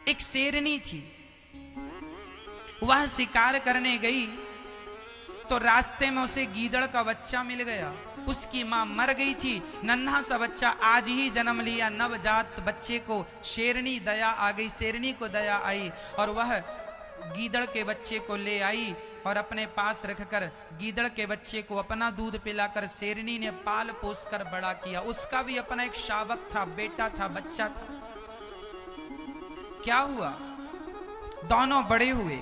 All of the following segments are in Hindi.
एक शेरनी थी, वह शिकार करने गई तो रास्ते में उसे गीदड़ का बच्चा मिल गया। उसकी मां मर गई थी, नन्हा सा बच्चा आज ही जन्म लिया, नवजात बच्चे को शेरनी दया आ गई, शेरनी को दया आई और वह गीदड़ के बच्चे को ले आई और अपने पास रखकर गीदड़ के बच्चे को अपना दूध पिलाकर शेरनी ने पाल पोस कर बड़ा किया। उसका भी अपना एक शावक था, बेटा था, बच्चा था। क्या हुआ? दोनों बड़े हुए,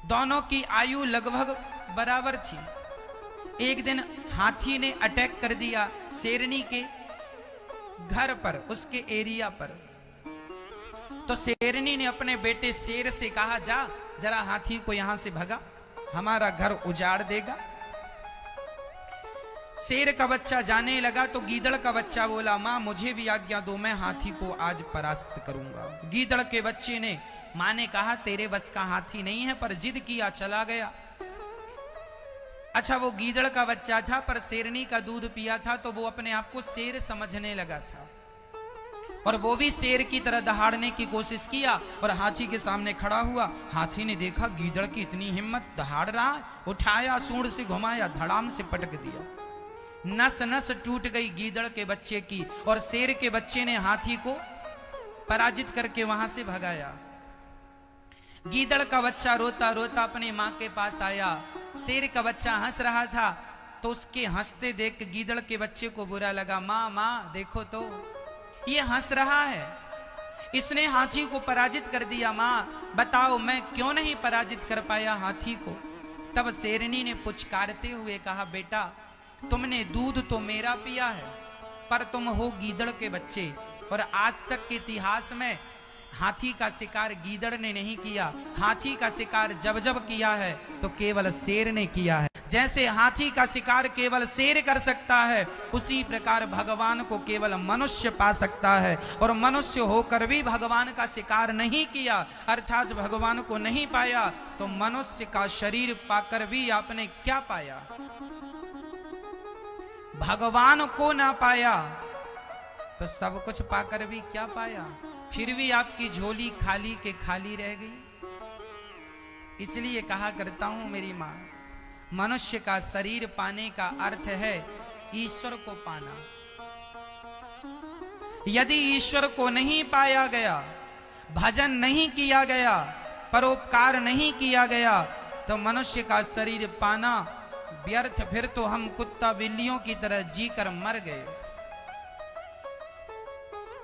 दोनों की आयु लगभग बराबर थी। एक दिन हाथी ने अटैक कर दिया शेरनी के घर पर, उसके एरिया पर। तो शेरनी ने अपने बेटे शेर से कहा, जा जरा हाथी को यहां से भगा, हमारा घर उजाड़ देगा। शेर का बच्चा जाने लगा तो गीदड़ का बच्चा बोला, मां मुझे भी आज्ञा दो, मैं हाथी को आज परास्त करूंगा। गीदड़ के बच्चे ने, मां ने कहा तेरे बस का हाथी नहीं है, पर जिद किया, चला गया। अच्छा, वो गीदड़ का बच्चा था पर शेरनी का दूध पिया था तो वो अपने आप को शेर समझने लगा था और वो भी शेर की तरह दहाड़ने की कोशिश किया और हाथी के सामने खड़ा हुआ। हाथी ने देखा गीदड़ की इतनी हिम्मत, दहाड़ रहा, उठाया, सूंड से घुमाया, धड़ाम से पटक दिया। नस नस टूट गई गीदड़ के बच्चे की और शेर के बच्चे ने हाथी को पराजित करके वहां से भगाया। गीदड़ का बच्चा रोता रोता अपनी मां के पास आया। शेर का बच्चा हंस रहा था तो उसके हंसते देख गीदड़ के बच्चे को बुरा लगा। मां मां देखो तो ये हंस रहा है, इसने हाथी को पराजित कर दिया। मां बताओ मैं क्यों नहीं पराजित कर पाया हाथी को? तब शेरनी ने पुचकारते हुए कहा, बेटा तुमने दूध तो मेरा पिया है पर तुम हो गीदड़ के बच्चे और आज तक के इतिहास में हाथी का शिकार गीदड़ ने नहीं किया। हाथी का शिकार जब जब किया है तो केवल शेर ने किया है। जैसे हाथी का शिकार केवल शेर कर सकता है, उसी प्रकार भगवान को केवल मनुष्य पा सकता है और मनुष्य होकर भी भगवान का शिकार नहीं किया, अर्थात भगवान को नहीं पाया, तो मनुष्य का शरीर पाकर भी आपने क्या पाया? भगवान को ना पाया तो सब कुछ पाकर भी क्या पाया? फिर भी आपकी झोली खाली के खाली रह गई। इसलिए कहा करता हूं मेरी मां, मनुष्य का शरीर पाने का अर्थ है ईश्वर को पाना। यदि ईश्वर को नहीं पाया गया, भजन नहीं किया गया, परोपकार नहीं किया गया, तो मनुष्य का शरीर पाना व्यर्थ। फिर तो हम कुत्ता बिल्लियों की तरह जीकर मर गए।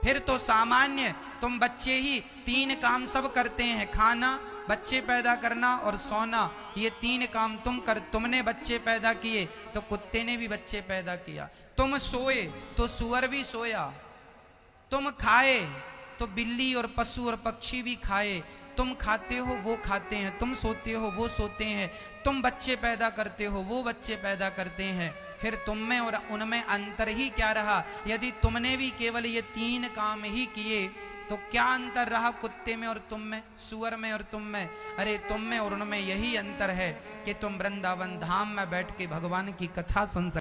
फिर तो सामान्य तुम बच्चे ही 3 काम सब करते हैं, खाना, बच्चे पैदा करना और सोना। ये 3 काम तुमने बच्चे पैदा किए तो कुत्ते ने भी बच्चे पैदा किया। तुम सोए तो सुअर भी सोया, तुम खाए तो बिल्ली और पशु और पक्षी भी खाए। तुम खाते हो वो खाते हैं, तुम सोते हो वो सोते हैं, तुम बच्चे पैदा करते हो वो बच्चे पैदा करते हैं। फिर तुम में और उनमें अंतर ही क्या रहा? यदि तुमने भी केवल ये 3 काम ही किए तो क्या अंतर रहा कुत्ते में और तुम में, सुअर में और तुम में? अरे तुम में और उनमें यही अंतर है कि तुम वृंदावन धाम में बैठ के भगवान की कथा सुन सकते।